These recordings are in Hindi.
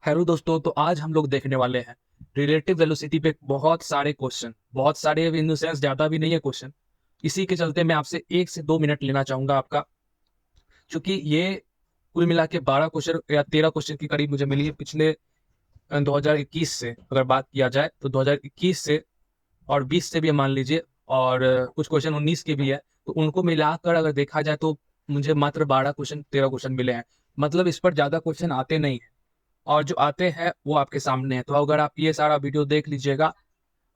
हेलो दोस्तों, तो आज हम लोग देखने वाले हैं रिलेटिव वेलोसिटी पे बहुत सारे क्वेश्चन। बहुत सारे इन द सेंस ज़्यादा भी नहीं है क्वेश्चन। इसी के चलते मैं आपसे 1 से 2 मिनट लेना चाहूंगा आपका, क्योंकि ये कुल मिला के 12 क्वेश्चन या 13 क्वेश्चन की करीब मुझे मिली है पिछले 2021 से। अगर बात किया जाए तो 2021 से और 20 से भी मान लीजिए, और कुछ क्वेश्चन 19 के भी है। तो उनको मिलाकर अगर देखा जाए तो मुझे मात्र 12 क्वेश्चन 13 क्वेश्चन मिले हैं। मतलब इस पर ज़्यादा क्वेश्चन आते नहीं हैं, और जो आते हैं वो आपके सामने है। तो अगर आप ये सारा वीडियो देख लीजिएगा,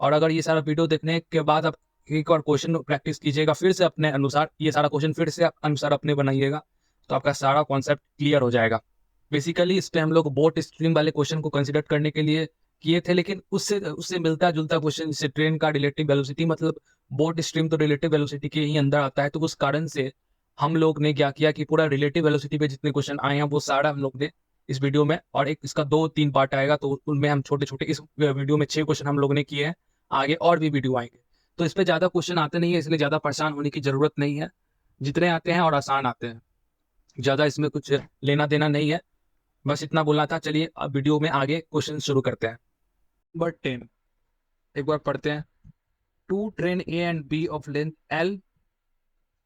और अगर ये सारा वीडियो देखने के बाद आप एक और क्वेश्चन प्रैक्टिस कीजिएगा फिर से अपने अनुसार, ये सारा क्वेश्चन फिर से आप अनुसार अपने बनाइएगा, तो आपका सारा कॉन्सेप्ट क्लियर हो जाएगा। बेसिकली इस पे हम लोग बोट स्ट्रीम वाले क्वेश्चन को कंसिडर करने के लिए किए थे, लेकिन उससे उससे मिलता जुलता क्वेश्चन, जैसे ट्रेन का रिलेटिव वेलोसिटी, मतलब बोट स्ट्रीम तो रिलेटिव वेलोसिटी के ही अंदर आता है। तो उस कारण से हम लोग ने क्या किया कि पूरा रिलेटिव वेलोसिटी पे जितने क्वेश्चन आए हैं वो सारा हम लोग ने इस वीडियो में, और एक इसका 2-3 पार्ट आएगा तो उनमें हम छोटे छोटे, इस वीडियो में 6 क्वेश्चन हम लोग ने किए हैं। आगे और भी वीडियो आएंगे। तो इस पे ज्यादा क्वेश्चन आते नहीं है, इसलिए ज्यादा परेशान होने की जरूरत नहीं है। जितने आते हैं और आसान आते हैं, ज्यादा इसमें कुछ लेना देना नहीं है। बस इतना बोलना था। चलिए अब वीडियो में आगे क्वेश्चन शुरू करते हैं। नंबर 10, एक बार पढ़ते हैं। Two train A and B of length L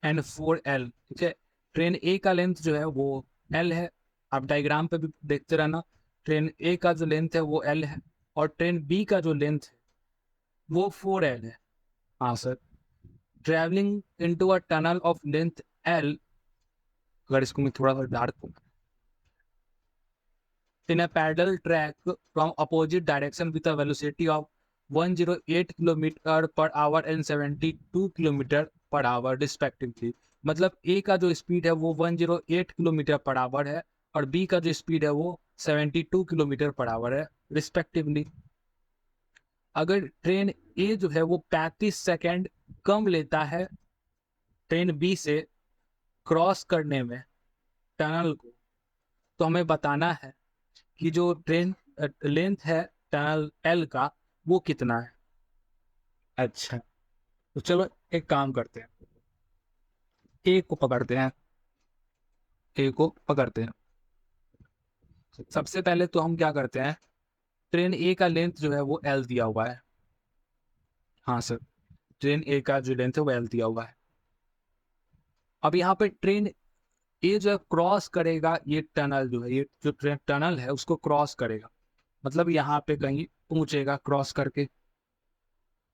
and 4L, ठीक है। ट्रेन ए का लेंथ जो है वो L है। आप डायग्राम पे भी देखते रहना। ट्रेन ए का जो लेंथ है वो L है, और ट्रेन बी का जो लेंथ है वो 4L है। हाँ sir. Travelling into a tunnel of length L, अगर इसको मैं थोड़ा सा डार्क करूं, in a parallel track from opposite direction with a velocity of 108 kilometre per hour and 72 kilometre per hour respectively. मतलब ए का जो स्पीड है वो 108 किलोमीटर पर आवर है, और बी का जो स्पीड है वो 72 किलोमीटर पर आवर है रिस्पेक्टिवली। अगर ट्रेन ए जो है वो 35 सेकेंड कम लेता है ट्रेन बी से क्रॉस करने में टनल को, तो हमें बताना है कि जो ट्रेन लेंथ है टनल एल का वो कितना है। अच्छा, तो चलो एक काम करते हैं, ए को पकड़ते हैं। ए को पकड़ते हैं। सबसे पहले तो हम क्या करते हैं, ट्रेन ए का लेंथ जो है वो एल दिया हुआ है। हाँ सर, ट्रेन ए का जो लेंथ है वो एल दिया हुआ है। अब यहाँ पे ट्रेन ए जो है क्रॉस करेगा, ये टनल जो है, ये जो ट्रेन टनल है उसको क्रॉस करेगा, मतलब यहाँ पे कहीं पहुंचेगा क्रॉस करके।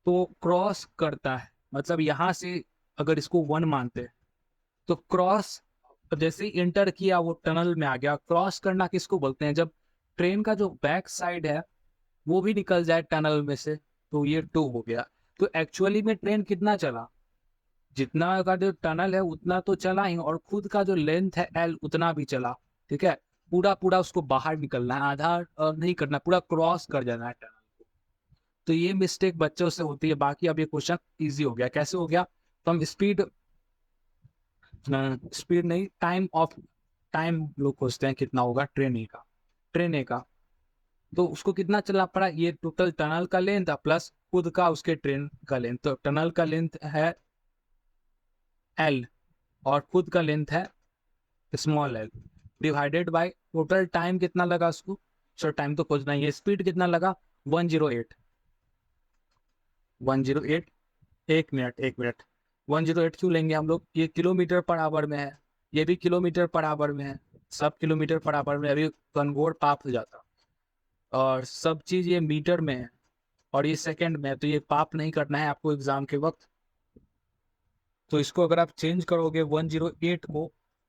तो क्रॉस करता है मतलब यहाँ से, अगर इसको 1 मानते हैं तो क्रॉस, जैसे ही इंटर किया वो टनल में आ गया। क्रॉस करना किसको बोलते हैं, जब ट्रेन का जो बैक साइड है वो भी निकल जाए टनल में से, तो ये 2 हो गया। तो एक्चुअली में ट्रेन कितना चला, जितना का जो टनल है उतना तो चला ही, और खुद का जो लेंथ है एल उतना भी चला। ठीक है, पूरा पूरा उसको बाहर निकलना है, आधा नहीं करना, पूरा क्रॉस कर जाना है टनल। तो ये मिस्टेक बच्चों से होती है। बाकी अब ये क्वेश्चन इजी हो गया। कैसे हो गया, तो हम स्पीड, स्पीड नहीं, टाइम ऑफ, टाइम लोग खोजते हैं कितना होगा ट्रेन ए का। ट्रेन ए का तो उसको कितना चलना पड़ा, ये टोटल टनल का लेंथ प्लस खुद का उसके ट्रेन का लेंथ। तो टनल का लेंथ है एल, और खुद का लेंथ है small L, divided by total time कितना लगा उसको। सो टाइम तो खोजना ही है। स्पीड कितना लगा, 108, 108, 1 मिनट 1 मिनट। 108 क्यों लेंगे हम लोग, ये किलोमीटर पर आवर में है, ये भी किलोमीटर पर आवर में है, सब किलोमीटर पर आवर में। अभी कन्वर्ट पाप हो जाता, और सब चीज ये मीटर में है और ये सेकंड में है, तो ये पाप नहीं करना है आपको एग्जाम के वक्त। तो इसको अगर आप चेंज करोगे 108 को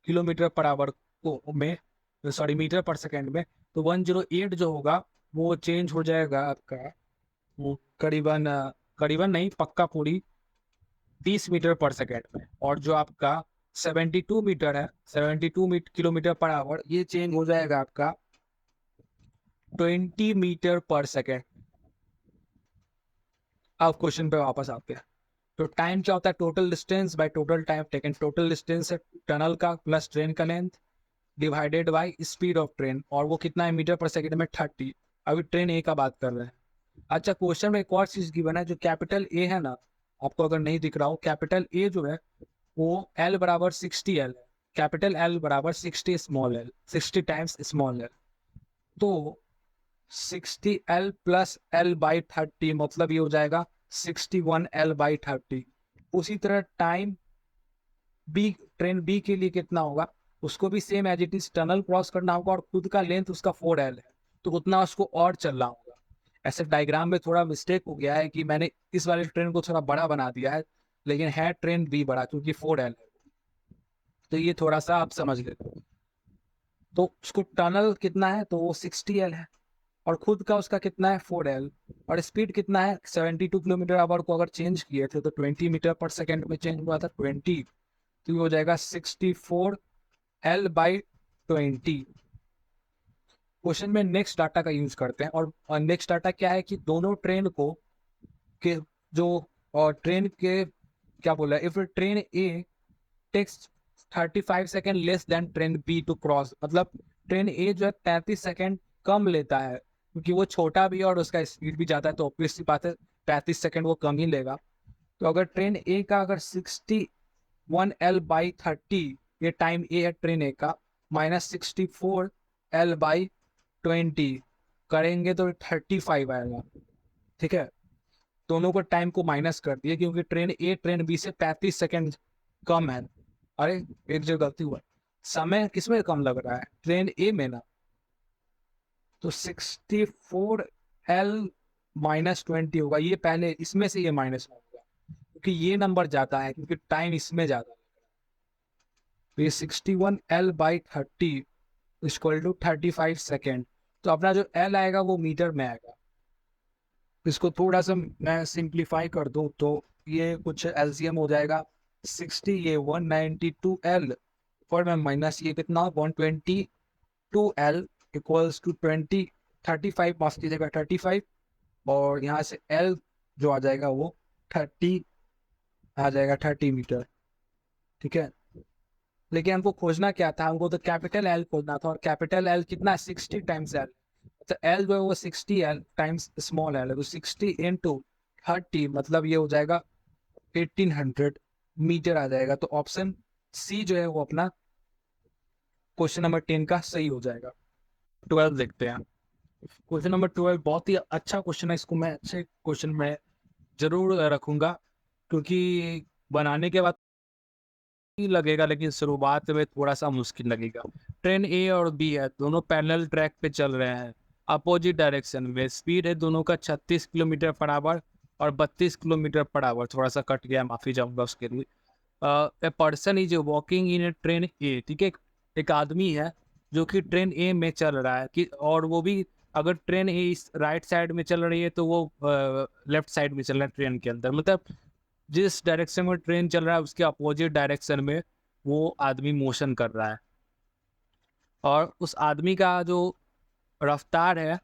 किलोमीटर पर आवर को में, सॉरी मीटर पर सेकंड में, तो 108 जो होगा वो चेंज हो जाएगा आपका, वो करीबन, करीबन नहीं पक्का पूरी 30 मीटर पर सेकेंड में। और जो आपका 72 मीटर है, 72 किलोमीटर पर आवर, ये चेंज हो जाएगा आपका 20 मीटर पर सेकेंड। अब क्वेश्चन पे वापस आते हैं। तो टाइम क्या होता है, total distance by total time taken. Total distance है टनल का प्लस ट्रेन का length, divided by speed of train, और वो कितना है मीटर पर सेकंड में, 30। अभी ट्रेन ए का बात कर रहे हैं। अच्छा, क्वेश्चन में एक और चीज गिवन है, जो कैपिटल ए है ना, आपको अगर नहीं दिख रहा हो, कैपिटल ए जो है वो एल बराबर 60L है। कैपिटल एल बराबर 60 small L, 60 times small L. तो 60L प्लस L बाई 30, मतलब ये हो जाएगा 61L बाई 30। उसी तरह टाइम बी, ट्रेन बी के लिए कितना होगा, उसको भी same as it is tunnel cross करना होगा और खुद का लेंथ उसका 4L है, तो उतना उसको और चलना होगा। ऐसे डायग्राम में थोड़ा मिस्टेक हो गया है कि मैंने इस वाली ट्रेन को थोड़ा बड़ा बना दिया है, लेकिन है ट्रेन बी बड़ा क्योंकि 4L है, तो ये थोड़ा सा आप समझ लेते। तो उसको टनल कितना है, तो वो 60L है, और खुद का उसका कितना है 4L, और स्पीड कितना है 72 किलोमीटर आवर को अगर चेंज किए थे तो 20 मीटर पर सेकेंड में चेंज हुआ था 20, तो ये हो जाएगा 64L बाई 20। क्वेश्चन में नेक्स्ट डाटा का यूज करते हैं, और नेक्स्ट डाटा क्या है कि दोनों ट्रेन को के जो, और ट्रेन के क्या बोला, if train A takes 35 second less than train B to cross, मतलब ट्रेन ए जो है 35 सेकेंड कम लेता है क्योंकि वो छोटा भी है और उसका स्पीड भी ज़्यादा है, तो ऑब्वियस सी बात है 35 सेकेंड वो कम ही लेगा। तो अगर ट्रेन ए का अगर 61L बाई 30, ये टाइम ए है ट्रेन ए का, माइनस 64L बाई 20 करेंगे तो 35 आएगा। ठीक है, दोनों को टाइम को माइनस कर दिए क्योंकि ट्रेन ए ट्रेन बी से 35 सेकेंड कम है। अरे एक जगह गलती हुआ, समय किसमें कम लग रहा है, ट्रेन ए में ना, तो 64L माइनस 20 होगा, ये पहले इसमें से ये माइनस होगा क्योंकि ये नंबर जाता है क्योंकि टाइम इसमें ज्यादा लग रहा है। तो ये 61L by 30 equal to 35 second. तो अपना जो L आएगा वो मीटर में आएगा। इसको थोड़ा सा मैं सिंप्लीफाई कर दूं तो ये कुछ एलसीएम हो जाएगा 60, ये 192L और मैं माइनस ये कितना 122L इक्वल्स टू 35 माफ कीजिएगा 35, और यहाँ से L जो आ जाएगा वो 30 आ जाएगा, 30 मीटर। ठीक है, लेकिन हमको खोजना क्या था, हमको तो कैपिटल L खोजना था, और कैपिटल L कितना है 60 टाइम्स L, तो L जो है वो 60L टाइम्स स्मॉल L है, तो 60 इंटू 30 मतलब ये हो जाएगा 1800 मीटर आ जाएगा। तो ऑप्शन सी जो है वो अपना क्वेश्चन नंबर 10 का सही हो जाएगा। 12 देखते हैं। क्वेश्चन नंबर 12 बहुत ही अच्छा क्वेश्चन है, इसको मैं अच्छे क्वेश्चन में जरूर रखूंगा क्योंकि बनाने के बाद ही लगेगा लेकिन शुरुआत में थोड़ा सा मुश्किल लगेगा। ट्रेन ए और बी है, दोनों पैरेलल ट्रैक पे चल रहे हैं अपोजिट डायरेक्शन में, स्पीड है दोनों का 36 किलोमीटर पर आवर और 32 किलोमीटर पर आवर, थोड़ा सा कट गया माफी चाहूंगा उसके लिए। A person is walking in a train A, ठीक है, एक आदमी है जो कि ट्रेन ए में चल रहा है कि, और वो भी अगर ट्रेन ए इस राइट साइड में चल रही है तो वो लेफ्ट साइड में चल रहा है ट्रेन के अंदर, मतलब जिस डायरेक्शन में ट्रेन चल रहा है उसके अपोजिट डायरेक्शन में वो आदमी मोशन कर रहा है, और उस आदमी का जो रफ्तार है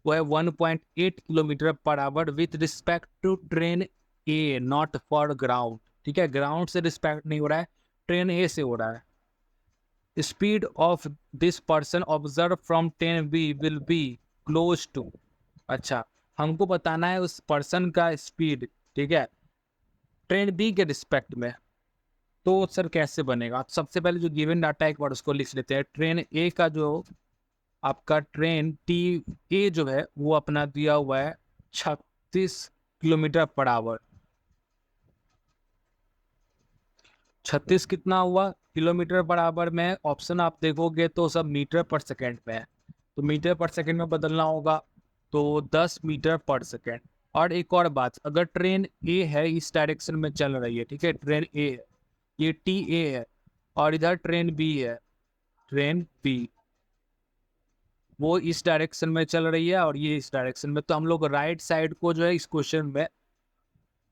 वो है 1.8 kilometre per hour with respect to train A, not for ground. ठीक है, ग्राउंड से रिस्पेक्ट नहीं हो रहा है, ट्रेन ए से हो रहा है। Speed of this person observe from 10B will be close to, अच्छा हमको बताना है उस पर्सन का स्पीड, ठीक है, ट्रेन बी के रिस्पेक्ट में, तो सर कैसे बनेगा। तो सबसे पहले जो गिवन डाटा एक बार उसको लिख लेते हैं। ट्रेन ए का जो आपका ट्रेन टी ए जो है वो अपना दिया हुआ है 36 किलोमीटर पर आवर। 36 कितना हुआ किलोमीटर पर आवर में, ऑप्शन आप देखोगे तो सब मीटर पर सेकेंड में है, तो मीटर पर सेकेंड में बदलना होगा, तो 10 मीटर पर सेकेंड। और एक और बात, अगर ट्रेन ए है इस डायरेक्शन में चल रही है, ठीक है, ट्रेन ए है, ये टी ए है, और इधर ट्रेन बी है, ट्रेन बी वो इस डायरेक्शन में चल रही है और ये इस डायरेक्शन में, तो हम लोग राइट साइड को जो है इस क्वेश्चन में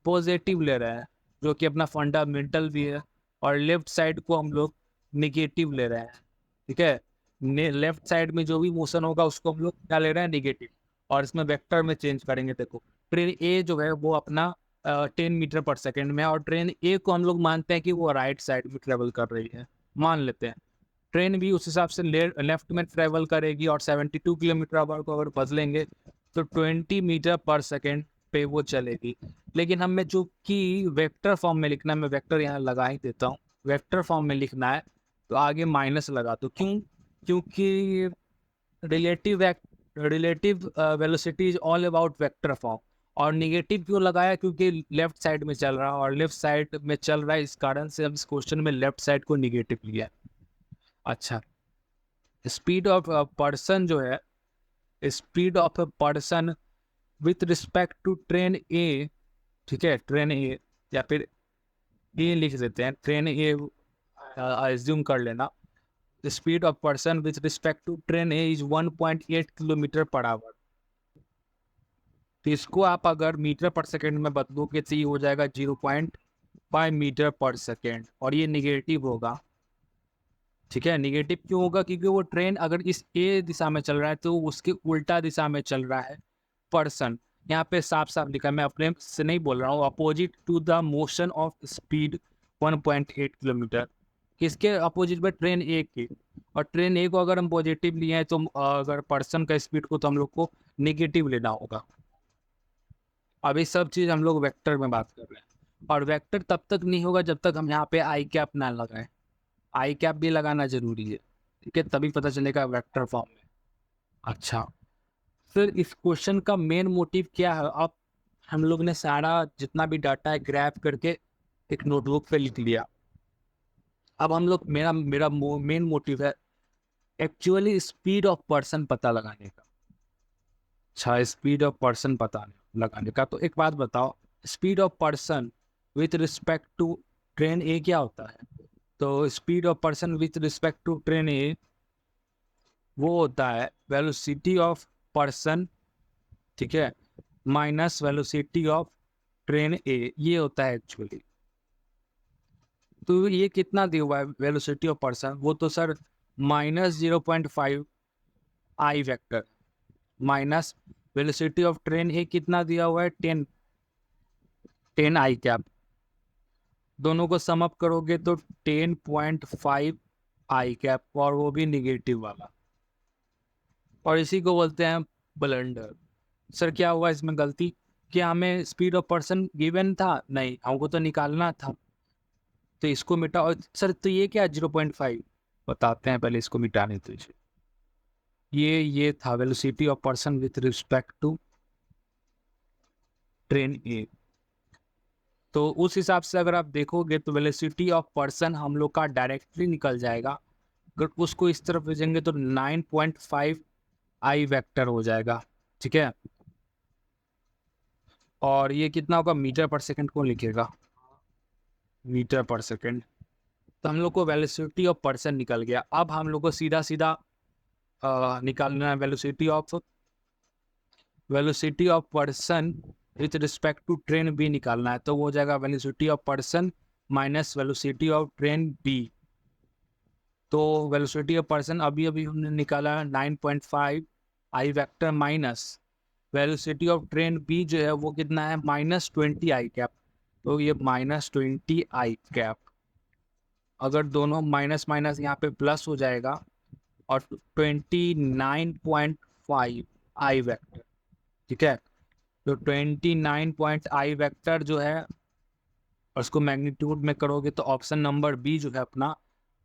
पॉजिटिव ले रहे हैं जो कि अपना फंडामेंटल भी है, और लेफ्ट साइड को हम लोग निगेटिव ले रहे हैं। ठीक है, लेफ्ट साइड में जो भी मोशन होगा उसको हम लोग क्या ले रहे हैं, निगेटिव, और इसमें वेक्टर में चेंज करेंगे। देखो ट्रेन ए जो है वो अपना 10 मीटर पर सेकेंड में, और ट्रेन ए को हम लोग मानते हैं कि वो राइट साइड में ट्रेवल कर रही है, मान लेते हैं। ट्रेन भी उस हिसाब से लेफ्ट में ट्रेवल करेगी, और 72 किलोमीटर आवर को अगर बदलेंगे तो 20 मीटर पर सेकेंड पे वो चलेगी। लेकिन हमें जो कि वेक्टर फॉर्म में लिखना है, मैं वेक्टर यहाँ लगा ही देता हूँ, वेक्टर फॉर्म में लिखना है तो आगे माइनस लगा दो, क्यों, क्योंकि relative relative velocity is all about vector form. और निगेटिव क्यों लगाया, क्योंकि लेफ्ट साइड में चल रहा है और लेफ्ट साइड में चल रहा है, इस कारण से हम इस क्वेश्चन में लेफ्ट साइड को निगेटिव लिया। अच्छा, स्पीड ऑफ पर्सन जो है, speed of a person with respect to train A, ठीक है, ट्रेन ए या फिर ए लिख देते हैं, ट्रेन ए एज्यूम कर लेना। The speed of person with respect to train A is 1.8 kilometre per hour. तो इसको आप अगर मीटर पर सेकेंड में बदलोगे तो ये हो जाएगा 0.5 मीटर पर सेकेंड, और ये निगेटिव होगा। ठीक है, निगेटिव क्यों होगा, क्योंकि वो ट्रेन अगर इस ए दिशा में चल रहा है तो उसके उल्टा दिशा में चल रहा है पर्सन। यहाँ पे साफ साफ लिखा है, मैं अपने से नहीं बोल रहा हूँ, opposite to the motion of speed 1.8 kilometre. किसके अपोजिट में, ट्रेन ए के। और ट्रेन ए को अगर हम पॉजिटिव लिए हैं तो अगर पर्सन का स्पीड को तो हम लोग को निगेटिव लेना होगा। अब ये सब चीज़ हम लोग वेक्टर में बात कर रहे हैं, और वेक्टर तब तक नहीं होगा जब तक हम यहाँ पे आई कैप ना लगाएं। आई कैप भी लगाना जरूरी है, ठीक है, तभी पता चलेगा वेक्टर फॉर्म में। अच्छा, फिर इस क्वेश्चन का मेन मोटिव क्या है, अब हम लोग ने सारा जितना भी डाटा है ग्रैफ करके एक नोटबुक पे लिख लिया। अब हम लोग मेरा मेरा मेन मोटिव है एक्चुअली स्पीड ऑफ पर्सन पता लगाने का। अच्छा, स्पीड ऑफ पर्सन पता लगाने का, तो एक बात बताओ, speed of person with respect to train A क्या होता है। तो speed of person with respect to train A वो होता है वेलोसिटी ऑफ पर्सन, ठीक है, minus velocity of train A, ये होता है एक्चुअली। तो ये कितना दिया हुआ है वेलोसिटी ऑफ पर्सन, वो तो sir -0.5 I vector, minus velocity of train A कितना दिया हुआ है 10 आई कैप। दोनों को सम अप करोगे तो 10.5 आई कैप, और वो भी निगेटिव वाला। और इसी को बोलते हैं ब्लंडर। सर क्या हुआ इसमें गलती, क्या हमें स्पीड ऑफ पर्सन गिवन था, नहीं, हमको तो निकालना था। तो इसको मिटाओ सर, तो ये क्या 0.5 बताते हैं, पहले इसको मिटाने दीजिए। ये था velocity of person with respect to train A. तो उस हिसाब से अगर आप देखोगे तो वेलोसिटी ऑफ पर्सन हम लोग का डायरेक्टली निकल जाएगा, अगर उसको इस तरफ भेजेंगे तो 9.5 आई वेक्टर हो जाएगा, ठीक है। और ये कितना होगा, मीटर पर सेकंड को लिखेगा, मीटर पर सेकंड। तो हम लोग को वेलोसिटी ऑफ पर्सन निकल गया। अब हम लोग को सीधा सीधा निकालना है velocity of person with respect to train B निकालना है। तो वो हो जाएगा velocity of person minus velocity of train B. तो वेलोसिटी ऑफ पर्सन अभी अभी हमने निकाला 9.5 I vector, minus velocity of train B जो है वो कितना है -20 आई कैप। तो ये -20 आई कैप, अगर दोनों माइनस माइनस यहाँ पे प्लस हो जाएगा, और 29.5 आई वेक्टर, ठीक है। तो 29 आई वेक्टर जो है, और उसको मैग्नीट्यूड में करोगे तो ऑप्शन नंबर बी जो है अपना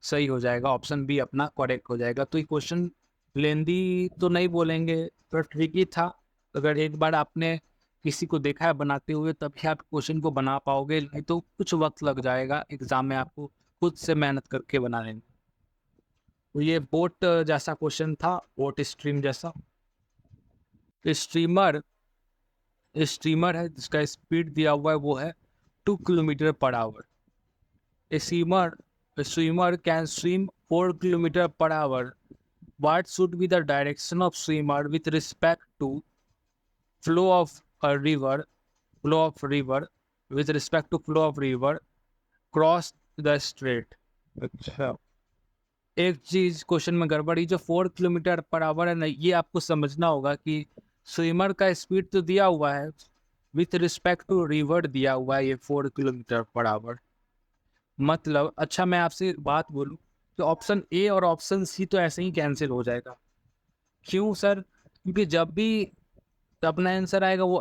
सही हो जाएगा, ऑप्शन बी अपना करेक्ट हो जाएगा। तो ये क्वेश्चन लेंदी तो नहीं बोलेंगे, तो ट्रिकी था। अगर एक बार आपने किसी को देखा है बनाते हुए तभी आप क्वेश्चन को बना पाओगे, नहीं तो कुछ वक्त लग जाएगा एग्जाम में, आपको खुद से मेहनत करके बना लेंगे। तो ये बोट जैसा क्वेश्चन था, बोट स्ट्रीम जैसा। स्ट्रीमर स्ट्रीमर है जिसका स्पीड दिया हुआ है वो है 2 kilometre per our. Swimmer can swim 4 kilometre per our. What should be the direction of swimmer with respect to flow of a river, flow of river, with respect to flow of river cross the strait? अच्छा, एक चीज क्वेश्चन में गड़बड़ी, जो 4 किलोमीटर पर आवर है ना, ये आपको समझना होगा कि स्विमर का स्पीड तो दिया हुआ है, विथ रिस्पेक्ट टू रिवर दिया हुआ है ये 4 किलोमीटर पर आवर। मतलब अच्छा, मैं आपसे बात बोलूं तो ऑप्शन ए और ऑप्शन सी तो ऐसे ही कैंसिल हो जाएगा। क्यों सर, क्योंकि जब भी अपना आंसर आएगा वो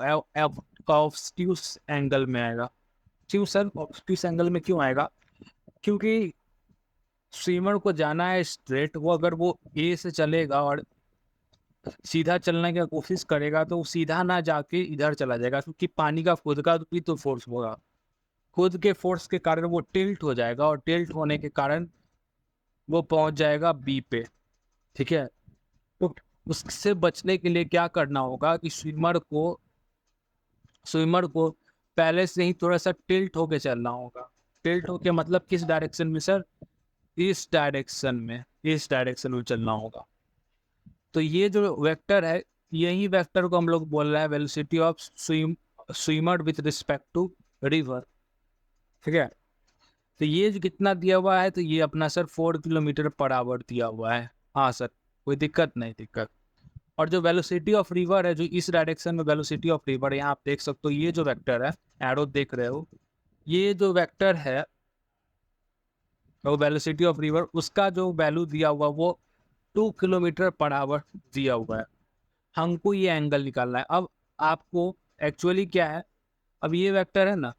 ऑब्ट्यूस एंगल में आएगा। क्यों सर ऑब्ट्यूस एंगल में क्यों आएगा, क्योंकि स्विमर को जाना है स्ट्रेट, वो अगर वो ए से चलेगा और सीधा चलने की कोशिश करेगा तो वो सीधा ना जाके इधर चला जाएगा, क्योंकि पानी का खुद का भी तो फोर्स होगा। खुद के फोर्स के कारण वो टिल्ट हो जाएगा, और टिल्ट होने के कारण वो पहुंच जाएगा बी पे। ठीक है, तो उससे बचने के लिए क्या करना होगा कि स्विमर को पहले से ही थोड़ा सा टिल्ट होके चलना होगा। टिल्ट होके मतलब किस डायरेक्शन में सर? इस डायरेक्शन में चलना होगा। तो ये जो वेक्टर है, यही वेक्टर को हम लोग बोल रहे हैं velocity of swimmer with respect to river. ठीक है, तो ये जो कितना दिया हुआ है, तो ये अपना सर 4 किलोमीटर पर आवर दिया हुआ है। हाँ सर, कोई दिक्कत नहीं, दिक्कत। और जो वेलोसिटी ऑफ रिवर है, जो इस डायरेक्शन में वेलोसिटी ऑफ रिवर है, यहाँ आप देख सकते हो, ये जो वेक्टर है, एरो देख रहे हो, ये जो वेक्टर है वो वेलोसिटी ऑफ रिवर, उसका जो वैल्यू दिया हुआ वो 2 किलोमीटर पर आवर दिया हुआ है। हमको ये एंगल निकालना है। अब आपको एक्चुअली क्या है, अब ये वेक्टर है ना,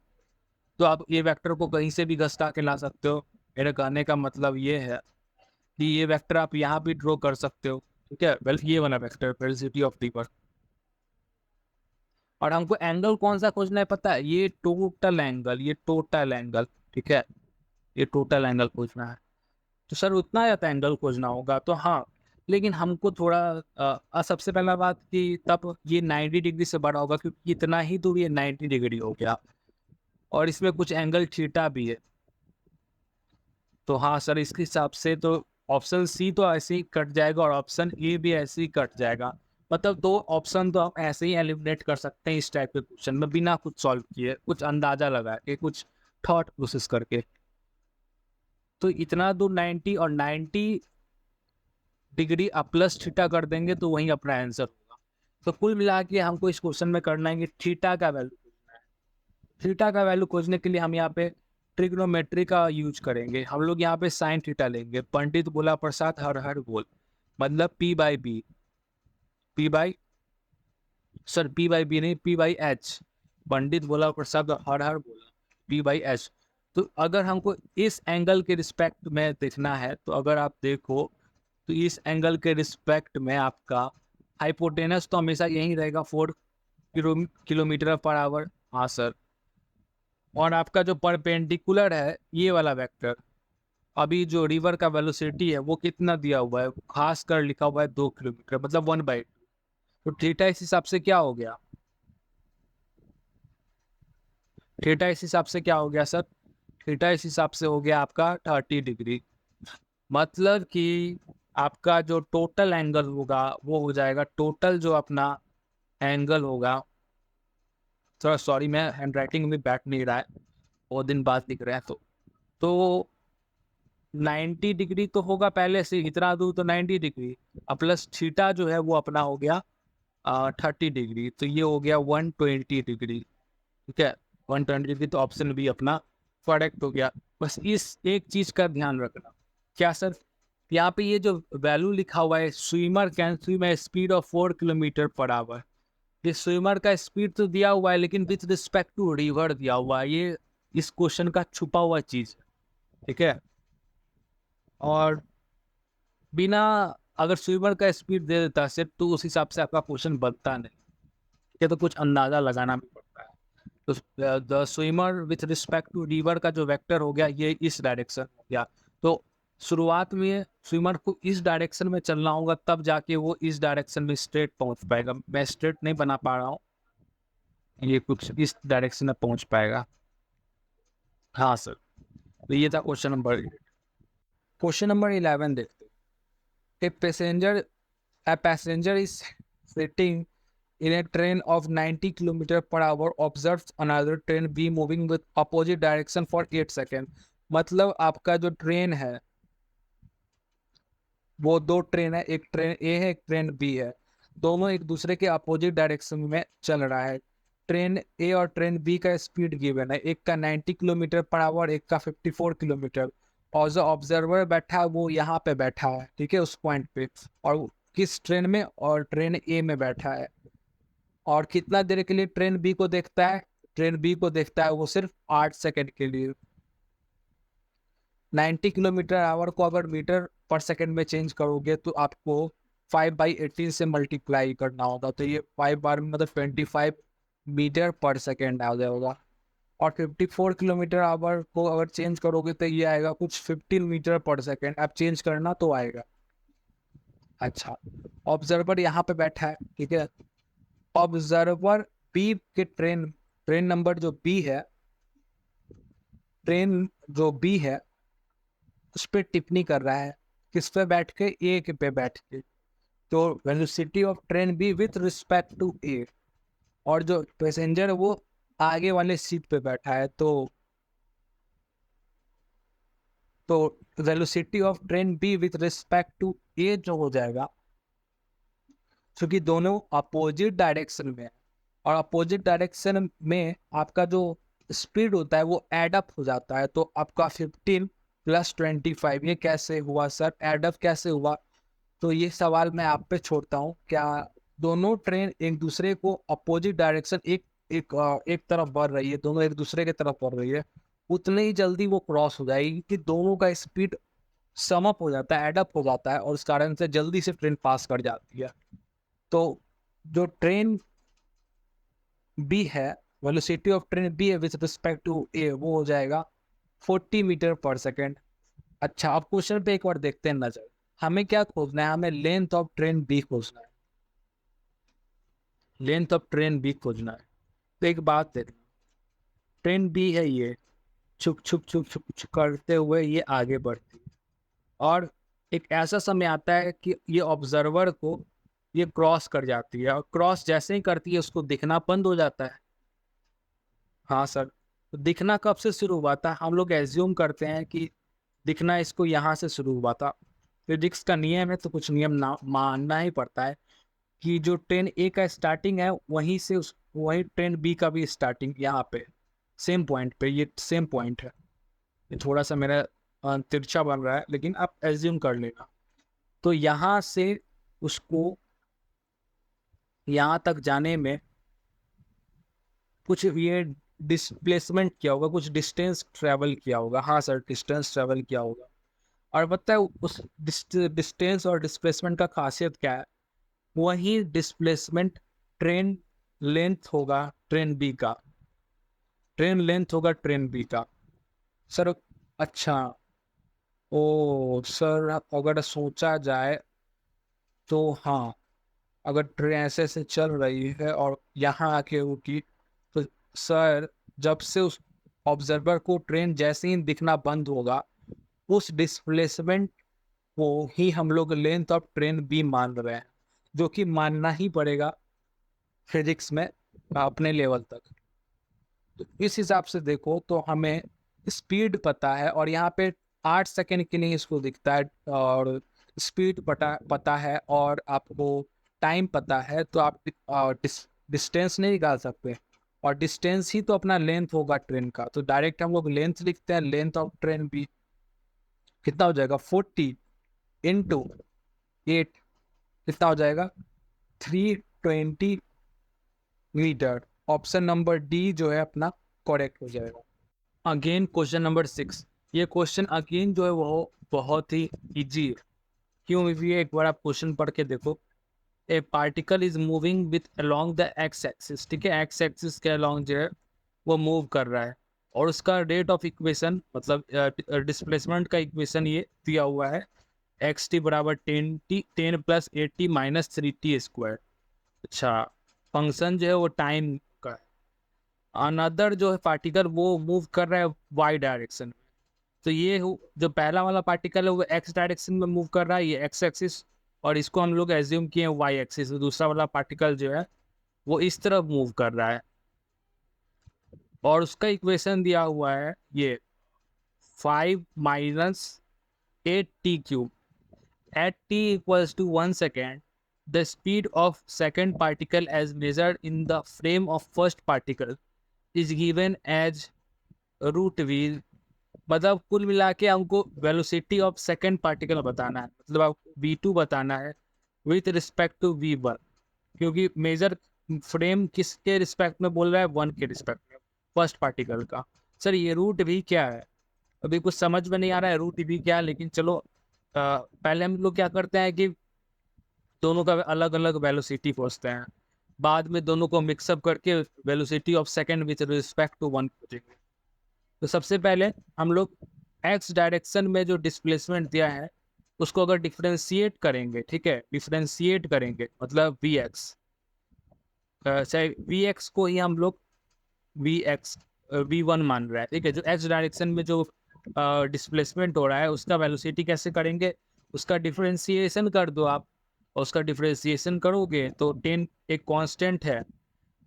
तो आप ये वेक्टर को कहीं से भी घसका के ला सकते हो। मेरे कहने का मतलब ये है कि ये वेक्टर आप यहाँ भी ड्रॉ कर सकते हो। ठीक है, वेल ये वाला वेक्टर वेलोसिटी ऑफ रिवर। और हमको एंगल कौन सा खोजना है पता है? ये टोटल एंगल, ये टोटल एंगल। ठीक है, ये टोटल एंगल खोजना है। तो सर उतना ज़्यादा एंगल खोजना होगा, तो हाँ, लेकिन हमको थोड़ा सबसे पहला बात कि तब ये 90 डिग्री से बड़ा होगा, क्योंकि इतना ही दूर ये 90 डिग्री हो गया, और इसमें कुछ एंगल थीटा भी है। तो हाँ सर, इसके हिसाब से तो ऑप्शन सी तो ऐसे ही कट जाएगा, और ऑप्शन ए भी ऐसे ही कट जाएगा। मतलब दो ऑप्शन तो आप ऐसे ही एलिमिनेट कर सकते हैं इस टाइप के क्वेश्चन में, बिना कुछ सॉल्व किए, कुछ अंदाजा लगा के, कुछ थॉट प्रोसेस करके। तो इतना दूर 90 और 90 डिग्री आप प्लस थीटा कर देंगे तो वही अपना आंसर होगा। तो कुल मिला के हमको इस क्वेश्चन में करना है कि थीटा का वैल्यू खोजना है। थीटा का वैल्यू खोजने के लिए हम यहाँ पे ट्रिग्नोमेट्री का यूज करेंगे। हम लोग यहाँ पे साइन थीटा लेंगे। पंडित बोला प्रसाद हर हर बोल, मतलब P by B, P by sir P by B नहीं, पी बाई एच। पंडित बोला प्रसाद हर हर बोला, पी बाई एच। तो अगर हमको इस एंगल के रिस्पेक्ट में देखना है, तो अगर आप देखो तो इस एंगल के रिस्पेक्ट में आपका हाइपोटेनस तो हमेशा यही रहेगा 4 किलोमीटर पर आवर। हाँ सर, और आपका जो परपेंडिकुलर है ये वाला वेक्टर, अभी जो रिवर का वेलोसिटी है वो कितना दिया हुआ है, खास कर लिखा हुआ है 2 किलोमीटर, मतलब 1/2। तो थीटा इस हिसाब से क्या हो गया? थीटा इस हिसाब से क्या हो गया सर? थीटा इस हिसाब से हो गया आपका 30 डिग्री। मतलब कि आपका जो टोटल एंगल होगा वो हो जाएगा, टोटल जो अपना एंगल होगा, थोड़ा सॉरी मैं हैंड राइटिंग में बैठ नहीं रहा है, बहुत दिन बाद लिख रहे हैं, तो 90 डिग्री तो होगा पहले से, इतना दूर तो 90 डिग्री, अब प्लस थीटा जो है वो अपना हो गया 30 डिग्री, तो ये हो गया 120 डिग्री। ठीक है, 120 डिग्री, तो ऑप्शन बी अपना करेक्ट हो गया। बस इस एक चीज का ध्यान रखना। क्या सर? यहाँ पे ये जो वैल्यू लिखा हुआ है, swimmer can swim at speed of 4 kilometre per hour, ये स्विमर का स्पीड तो दिया हुआ है, लेकिन विथ रिस्पेक्ट टू रिवर दिया हुआ है। ये इस क्वेश्चन का छुपा हुआ चीज है। ठीक है, और बिना, अगर स्विमर का स्पीड दे देता सिर्फ, तो उस हिसाब से आपका क्वेश्चन बनता नहीं। ठीक है, तो कुछ अंदाजा लगाना भी पड़ता है। तो the swimmer with respect to river का जो वेक्टर हो गया ये इस डायरेक्शन हो गया। तो शुरुआत में स्विमर को इस डायरेक्शन में चलना होगा, तब जाके वो इस डायरेक्शन में स्ट्रेट पहुंच पाएगा। मैं स्ट्रेट नहीं बना पा रहा हूँ, ये कुछ इस डायरेक्शन में पहुंच पाएगा। हाँ सर, तो ये था क्वेश्चन नंबर 8। क्वेश्चन नंबर 11 देखते हैं। A passenger is sitting in a train of 90 kilometer per hour observes another train B moving with opposite direction for 8 seconds। मतलब आपका जो ट्रेन है वो दो ट्रेन है, एक ट्रेन ए है, एक ट्रेन बी है, दोनों एक दूसरे के अपोजिट डायरेक्शन में चल रहा है। ट्रेन ए और ट्रेन बी का स्पीड गिवन है, एक का 90 किलोमीटर पर आवर, एक का 54 किलोमीटर। और जो ऑब्जर्वर बैठा है वो यहाँ पे बैठा है, ठीक है, उस पॉइंट पे, और किस ट्रेन में? और ट्रेन ए में बैठा है। और कितना देर के लिए ट्रेन बी को देखता है? ट्रेन बी को देखता है वो सिर्फ 8 सेकंड के लिए। 90 किलोमीटर आवर को अगर मीटर पर सेकंड में चेंज करोगे तो आपको 5/18 से मल्टीप्लाई करना होगा, तो ये 5 बार में मतलब 25 मीटर पर सेकेंड आ जाएगा। और 54 किलोमीटर आवर को अगर चेंज करोगे तो ये आएगा कुछ 15 मीटर पर सेकेंड। आप चेंज करना तो आएगा। अच्छा, ऑब्जर्वर यहाँ पे बैठा है, ठीक है। ऑब्जर्वर बी के ट्रेन ट्रेन नंबर जो बी है, ट्रेन जो बी है उस पर टिप्पणी कर रहा है। किस पे बैठ के? ए के पे बैठ के। तो velocity of train B with respect to A, और जो पैसेंजर है वो आगे वाले सीट पे बैठा है, तो velocity of train B with respect to A जो हो जाएगा, क्योंकि दोनों अपोजिट डायरेक्शन में है, और अपोजिट डायरेक्शन में आपका जो स्पीड होता है वो एड अप हो जाता है। तो आपका 15 + 25 ये कैसे हुआ सर, एड अप कैसे हुआ? तो ये सवाल मैं आप पे छोड़ता हूँ। क्या दोनों ट्रेन एक दूसरे को अपोजिट डायरेक्शन एक तरफ बढ़ रही है, दोनों एक दूसरे की तरफ बढ़ रही है, उतने ही जल्दी वो क्रॉस हो जाएगी कि दोनों का स्पीड सम अप हो जाता है, एडअप हो जाता है, और उस कारण से जल्दी से ट्रेन पास कर जाती है। तो जो ट्रेन बी है, वेलोसिटी ऑफ ट्रेन बी है विथ रिस्पेक्ट टू ए, वो हो जाएगा 40 मीटर पर सेकेंड। अच्छा, अब क्वेश्चन पे एक बार देखते हैं नजर। हमें क्या खोजना है? हमें लेंथ ऑफ ट्रेन बी खोजना है। लेंथ ऑफ ट्रेन बी खोजना है। तो एक बात देखना, ट्रेन बी है ये, छुक छुक छुक छुक छुक करते हुए ये आगे बढ़ती है, और एक ऐसा समय आता है कि ये ऑब्जर्वर को ये क्रॉस कर जाती है, और क्रॉस जैसे ही करती है उसको दिखना बंद हो जाता है। हाँ सर, तो दिखना कब से शुरू हुआ था? हम लोग एज्यूम करते हैं कि दिखना इसको यहाँ से शुरू हुआ था। फिजिक्स का नियम है तो कुछ नियम ना मानना ही पड़ता है कि जो ट्रेन ए का स्टार्टिंग है वहीं से वहीं ट्रेन बी का भी स्टार्टिंग यहाँ पे सेम पॉइंट पे, ये सेम पॉइंट है। ये थोड़ा सा मेरा तिरछा बन रहा है, लेकिन आप एज्यूम कर लेना। तो यहाँ से उसको यहाँ तक जाने में कुछ ये डिस्प्लेसमेंट किया होगा, कुछ डिस्टेंस ट्रेवल किया होगा। हाँ सर, डिस्टेंस ट्रेवल किया होगा। और पता है उस डिस्टेंस और डिस्प्लेसमेंट का खासियत क्या है? वही डिस्प्लेसमेंट ट्रेन लेंथ होगा ट्रेन बी का, ट्रेन लेंथ होगा ट्रेन बी का सर। अच्छा, ओ सर, अगर सोचा जाए तो हाँ, अगर ट्रेन ऐसे ऐसे चल रही है और यहाँ आके रुकी, तो सर जब से उस ऑब्जर्वर को ट्रेन जैसे ही दिखना बंद होगा, उस डिस्प्लेसमेंट को ही हम लोग लेंथ ऑफ ट्रेन बी मान रहे हैं, जो कि मानना ही पड़ेगा फिजिक्स में अपने लेवल तक। तो इस हिसाब से देखो तो हमें स्पीड पता है, और यहाँ पे 8 सेकेंड के लिए इसको दिखता है, और स्पीड पता पता है, और आपको टाइम पता है, तो आप डिस्टेंस नहीं निकाल सकते। और डिस्टेंस ही तो अपना लेंथ होगा ट्रेन का, तो डायरेक्ट हम लोग लेंथ लिखते हैं। लेंथ ऑफ ट्रेन भी कितना हो जाएगा? 40 इंटू 8, कितना हो जाएगा? 320 मीटर। ऑप्शन नंबर डी जो है अपना करेक्ट हो जाएगा। Again question number 6। ये क्वेश्चन अगेन जो है वो बहुत ही इजी है। क्यों इजी है? एक बार आप क्वेश्चन पढ़ के देखो। ए particle is moving with along the x axis, ठीक है, एक्स एक्सिस के अलोंग जो है वो मूव कर रहा है, और उसका रेट ऑफ इक्वेशन मतलब डिस्प्लेसमेंट का इक्वेशन ये दिया हुआ है, एक्स टी बराबर 10 + 80 - 3t²। अच्छा, फंक्शन जो है वो टाइम का है। अनदर जो है पार्टिकल वो मूव कर रहा है वाई डायरेक्शन में। तो ये जो पहला वाला पार्टिकल है वो एक्स डायरेक्शन में मूव कर रहा है, ये एक्स एक्सिस, और इसको हम लोग एज्यूम किए वाई एक्सिस। दूसरा वाला पार्टिकल जो है वो इस तरफ मूव कर रहा है, और उसका इक्वेशन दिया हुआ है ये 5 - 8t³ at t = 1 second. The speed of second particle as measured in the frame of first particle is given as √v। मतलब कुल मिला के हमको वेलोसिटी ऑफ सेकेंड पार्टिकल बताना है, मतलब आपको v2 बताना है विथ रिस्पेक्ट टू v1, क्योंकि मेजर फ्रेम किसके रिस्पेक्ट में बोल रहा है? 1 के रिस्पेक्ट में, फर्स्ट पार्टिकल का। सर ये √v क्या है? अभी कुछ समझ में नहीं आ रहा है √v क्या है, लेकिन चलो पहले हम लोग क्या करते हैं कि दोनों का अलग अलग वेलोसिटी खोजते हैं, बाद में दोनों को मिक्सअप करके velocity of second with respect to one खोजेंगे। तो सबसे पहले हम लोग एक्स डायरेक्शन में जो डिस्प्लेसमेंट दिया है उसको अगर डिफ्रेंशिएट करेंगे, ठीक है, डिफ्रेंशिएट करेंगे मतलब वी एक्स, चाहे वी एक्स को ही हम लोग वी एक्स वी वन मान रहा है, ठीक है। जो एक्स डायरेक्शन में जो डिस्प्लेसमेंट हो रहा है उसका वेलोसिटी कैसे करेंगे, उसका डिफरेंशिएशन कर दो आप, और उसका डिफरेंशिएशन करोगे तो 10 एक कांस्टेंट है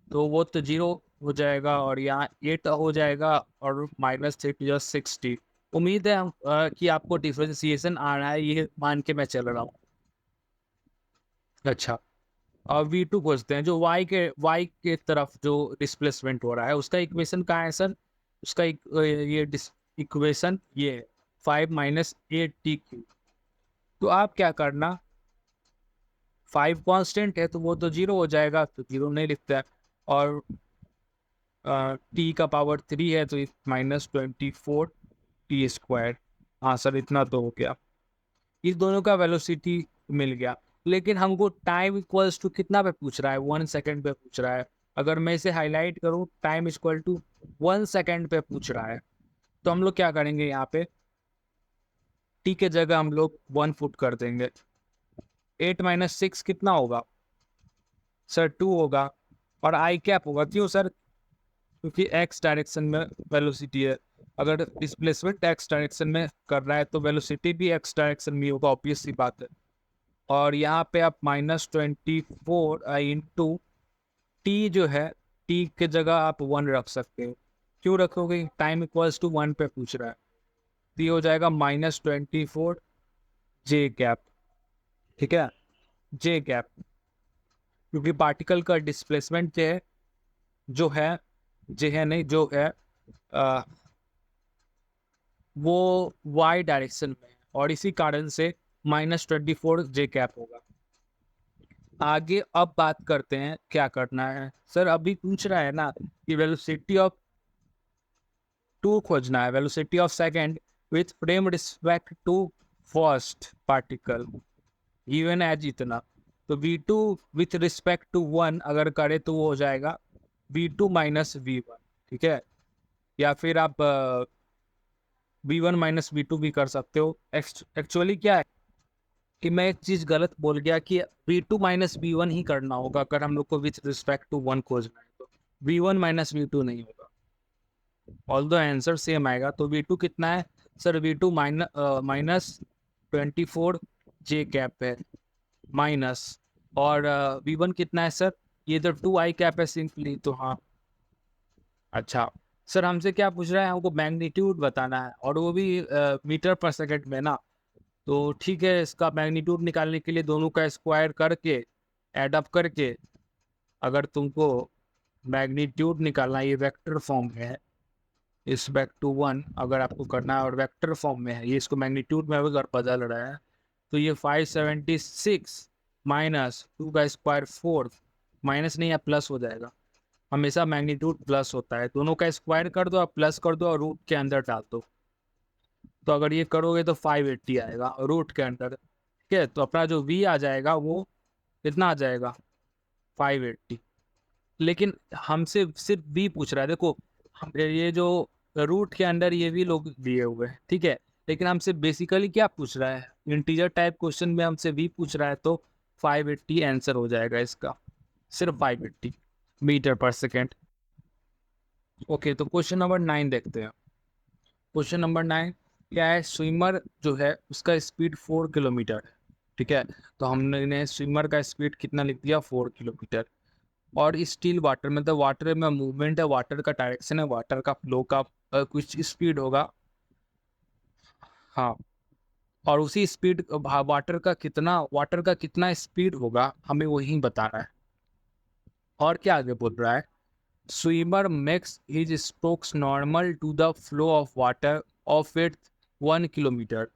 तो वो तो जीरो हो जाएगा, और यहाँ 8 हो जाएगा, और माइनस 60। उम्मीद है कि आपको डिफरेंशिएशन आ रहा है, ये मान के मैं चल रहा हूँ। अच्छा, और V2 खोजते हैं, जो y के तरफ जो डिस्प्लेसमेंट हो रहा है उसका इक्वेशन कहाँ है सर, उसका ये इक्वेशन ये 5 माइनस 8t3। तो आप क्या करना, 5 कांस्टेंट है तो वो तो जीरो हो जाएगा, तो जीरो नहीं लिखता है, और t का पावर 3 है तो माइनस 24t²। हाँ सर, इतना तो हो गया, इस दोनों का वेलोसिटी मिल गया। लेकिन हमको टाइम इक्वल्स टू कितना पे पूछ रहा है, 1 सेकेंड पे पूछ रहा है। अगर मैं इसे हाईलाइट करूँ, टाइम इक्वल टू 1 सेकेंड पे पूछ रहा है, तो हम लोग क्या करेंगे, यहाँ पे टी के जगह हम लोग 1 फुट कर देंगे। 8 माइनस 6 कितना होगा सर, 2 होगा, और आई कैप होगा, क्यों सर, क्योंकि एक्स डायरेक्शन में वेलोसिटी है। अगर डिस्प्लेसमेंट एक्स डायरेक्शन में कर रहा है तो वेलोसिटी भी एक्स डायरेक्शन में होगा, ऑब्वियस सी बात है। और यहाँ पे आप -24 इंटू टी जो है, टी के जगह आप 1 रख सकते हो। क्यों रखोगे, टाइम इक्वल्स टू 1 पे पूछ रहा है, तो ये हो जाएगा -24 J कैप, ठीक है, J कैप, क्योंकि पार्टिकल का डिस्प्लेसमेंट जो है जे है नहीं जो है आ, वो y डायरेक्शन में है, और इसी कारण से -24 J कैप होगा। आगे अब बात करते हैं क्या करना है सर, अभी पूछ रहा है ना कि वेलोसिटी ऑफ 2 खोजना है, velocity of second with frame respect to first particle even as इतना। तो V2 विथ रिस्पेक्ट टू 1 अगर करे तो वो हो जाएगा V2 माइनस V1, ठीक है, या फिर आप V1 माइनस V2 भी कर सकते हो। एक्चुअली क्या है कि मैं एक चीज गलत बोल गया कि V2 माइनस V1 ही करना होगा अगर हम लोग को विथ रिस्पेक्ट टू 1 खोजना है, तो V1 माइनस V2 नहीं होगा, ऑल्दो आंसर सेम आएगा। तो V2 कितना है सर, V2 -24 J कैप है, माइनस, और V1 कितना है सर, ये तो 2I कैप है सिंपली, तो हाँ। अच्छा सर, हमसे क्या पूछ रहा है, हमको मैग्नीट्यूड बताना है, और वो भी मीटर पर सेकंड में ना। तो ठीक है, इसका मैग्नीट्यूड निकालने के लिए दोनों का स्क्वायर करके ऐड अप करके, अगर तुमको मैग्नीट्यूड निकालना, ये वेक्टर फॉर्म में है, रिस्पेक्ट टू 1 अगर आपको करना है और वेक्टर फॉर्म में है, ये इसको मैग्नीट्यूड में अगर बदल रहा है, तो ये 576 माइनस 2 का स्क्वायर 4, माइनस नहीं है प्लस हो जाएगा, हमेशा मैग्नीट्यूड प्लस होता है, दोनों का स्क्वायर कर दो, आप प्लस कर दो और रूट के अंदर डाल दो। तो अगर ये करोगे तो 580 आएगा रूट के अंदर, ठीक है। तो अपना जो v आ जाएगा वो कितना आ जाएगा, 580। लेकिन हमसे सिर्फ v पूछ रहा है, देखो ये जो रूट के अंदर ये भी लोग दिए हुए हैं, ठीक है, लेकिन हमसे बेसिकली क्या पूछ रहा है, इंटीजर टाइप क्वेश्चन में हमसे v पूछ रहा है, तो 580 आंसर हो जाएगा इसका, सिर्फ 580 मीटर पर सेकेंड। ओके, तो क्वेश्चन नंबर 9 देखते हैं। क्वेश्चन नंबर 9 क्या है, स्विमर जो है उसका स्पीड 4 किलोमीटर है, ठीक है। तो हमने स्विमर का स्पीड कितना लिख दिया, 4 किलोमीटर, और स्टिल वाटर मतलब वाटर में मूवमेंट है, वाटर का डायरेक्शन है, वाटर का फ्लो का कुछ स्पीड होगा, हाँ, और उसी स्पीड वाटर का कितना स्पीड होगा हमें वही बताना है। और क्या आगे बोल रहा है, swimmer makes his strokes normal to the flow of water of it 1 kilometre.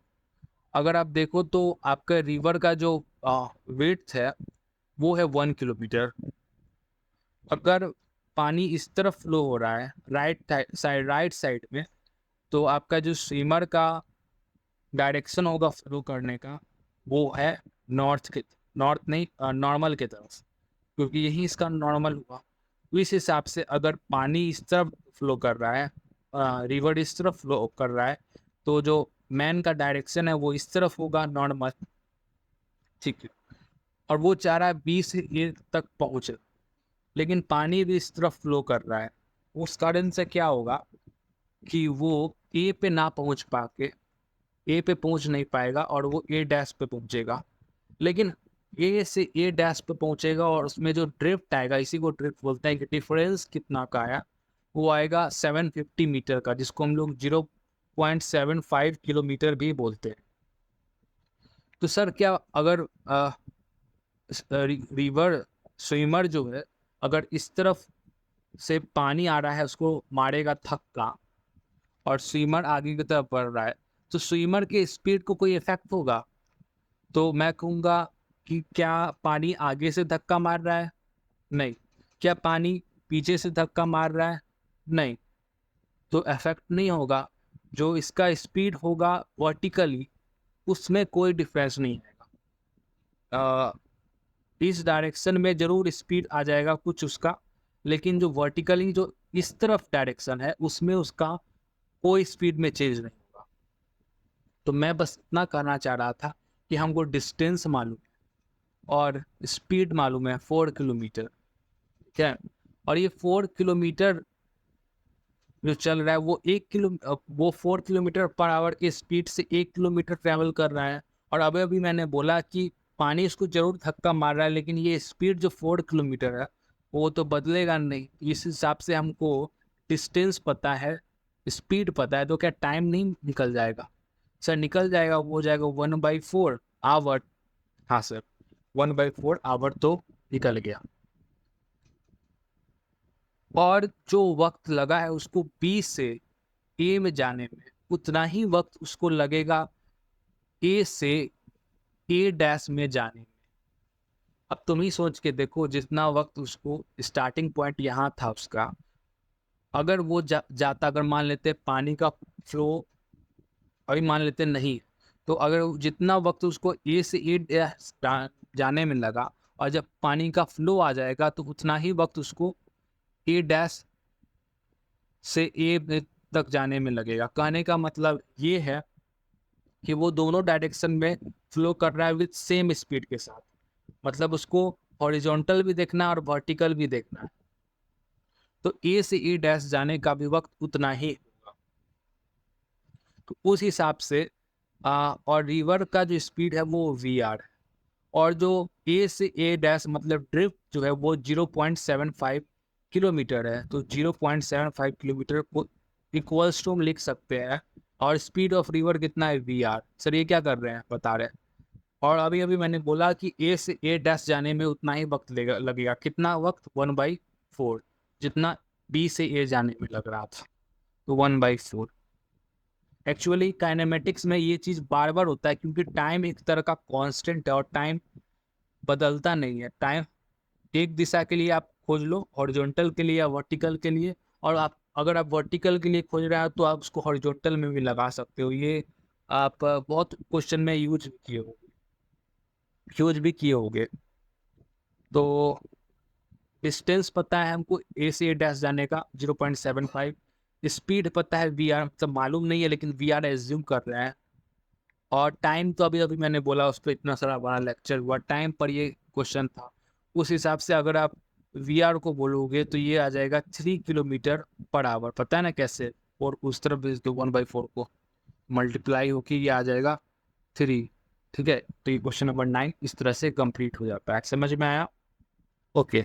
अगर आप देखो तो आपका रिवर का जो विड्थ है वो है 1 किलोमीटर। अगर पानी इस तरफ फ्लो हो रहा है राइट साइड में, तो आपका जो स्विमर का डायरेक्शन होगा फ्लो करने का वो है नॉर्थ की, नॉर्थ नहीं, नॉर्मल की तरफ, क्योंकि यही इसका नॉर्मल हुआ। तो इस हिसाब से अगर पानी इस तरफ फ्लो कर रहा है, रिवर इस तरफ फ्लो कर रहा है, तो जो मैन का डायरेक्शन है वो इस तरफ होगा, नॉर्मल। ठीक है, और वो चाह रहा है बी से ए तक पहुंचे, लेकिन पानी भी इस तरफ फ्लो कर रहा है। उस कारण से क्या होगा कि वो ए पे ना पहुंच पाके, ए पे पहुंच नहीं पाएगा और वो ए डैश पे पहुंचेगा। लेकिन ए से ए डैश पे पहुंचेगा और उसमें जो ड्रिफ्ट आएगा, इसी को ड्रिफ्ट बोलते हैं, कि डिफरेंस कितना का आया, वो आएगा 750 मीटर का, जिसको हम लोग 0.75 किलोमीटर भी बोलते हैं। तो सर क्या अगर रिवर स्विमर जो है, अगर इस तरफ से पानी आ रहा है उसको मारेगा थक्का, और स्विमर आगे की तरफ बढ़ रहा है, तो स्विमर के स्पीड को कोई इफेक्ट होगा? तो मैं कहूँगा कि क्या पानी आगे से धक्का मार रहा है? नहीं। क्या पानी पीछे से धक्का मार रहा है? नहीं। तो इफेक्ट नहीं होगा। जो इसका स्पीड होगा वर्टिकली, उसमें कोई डिफरेंस नहीं आएगा। इस डायरेक्शन में जरूर स्पीड आ जाएगा कुछ उसका, लेकिन जो वर्टिकली जो इस तरफ डायरेक्शन है उसमें उसका कोई स्पीड में चेंज नहीं होगा। तो मैं बस इतना कहना चाह रहा था कि हमको डिस्टेंस मालूम है और स्पीड मालूम है 4 किलोमीटर, ठीक है। और ये 4 किलोमीटर जो चल रहा है वो 4 किलोमीटर पर आवर की स्पीड से 1 किलोमीटर ट्रैवल कर रहा है। और अभी अभी मैंने बोला कि पानी इसको जरूर धक्का मार रहा है, लेकिन ये स्पीड जो 4 किलोमीटर है वो तो बदलेगा नहीं। इस हिसाब से हमको डिस्टेंस पता है, स्पीड पता है, तो क्या टाइम नहीं निकल जाएगा? सर निकल जाएगा, वो हो जाएगा 1/4 आवर। हाँ सर, 1/4 आवर तो निकल गया। और जो वक्त लगा है उसको बी से ए में जाने में, उतना ही वक्त उसको लगेगा ए से ए डैश में जाने में। अब तुम ही सोच के देखो, जितना वक्त उसको स्टार्टिंग पॉइंट यहाँ था उसका, अगर वो जाता, अगर मान लेते पानी का फ्लो, अभी मान लेते नहीं, तो अगर जितना वक्त उसको ए से ए डैश जाने में लगा, और जब पानी का फ्लो आ जाएगा तो उतना ही वक्त उसको ए डैश से ए तक जाने में लगेगा। कहने का मतलब ये है कि वो दोनों डायरेक्शन में फ्लो कर रहा है विद सेम स्पीड के साथ। मतलब उसको हॉरिजॉन्टल भी देखना है और वर्टिकल भी देखना है। तो ए से ए डैश जाने का भी वक्त उतना ही होगा। तो उस हिसाब से और रिवर का जो स्पीड है वो वी आर है, और जो ए से ए डैश मतलब ड्रिफ्ट जो है वो 0.75 किलोमीटर है। तो 0.75 किलोमीटर को इक्वल्स टू हम लिख सकते हैं। और स्पीड ऑफ रिवर कितना है? We are. सर ये क्या कर रहे हैं, बता रहे हैं। और अभी अभी मैंने बोला कि ए से ए डैश जाने में उतना ही वक्त लगेगा। कितना वक्त? 1/4, जितना बी से ए जाने में लग रहा था। तो 1/4। एक्चुअली काइनेमेटिक्स में ये चीज़ बार बार होता है, क्योंकि टाइम एक तरह का कांस्टेंट है और टाइम बदलता नहीं है। टाइम एक दिशा के लिए आप खोज लो, हॉरिजॉन्टल के लिए या वर्टिकल के लिए, और आप अगर आप वर्टिकल के लिए खोज रहे हो तो आप उसको हॉरिजॉन्टल में भी लगा सकते हो। ये आप बहुत क्वेश्चन में यूज भी किए होगे। तो डिस्टेंस पता है हमको ए से ए डैश जाने का 0.75, स्पीड पता है वी आर, मतलब मालूम नहीं है लेकिन वी आर एज्यूम कर रहे हैं। और टाइम तो अभी अभी मैंने बोला, उस पर इतना सारा बड़ा लेक्चर हुआ, टाइम पर ये क्वेश्चन था। उस हिसाब से अगर आप वी आर को बोलोगे तो ये आ जाएगा 3 किलोमीटर पर आवर। पता है ना कैसे? और उस तरफ भेज दो 1/4 को, मल्टीप्लाई होके ये आ जाएगा 3। ठीक है, तो ये क्वेश्चन नंबर 9 इस तरह से कंप्लीट हो जाता है। समझ में आया? ओके।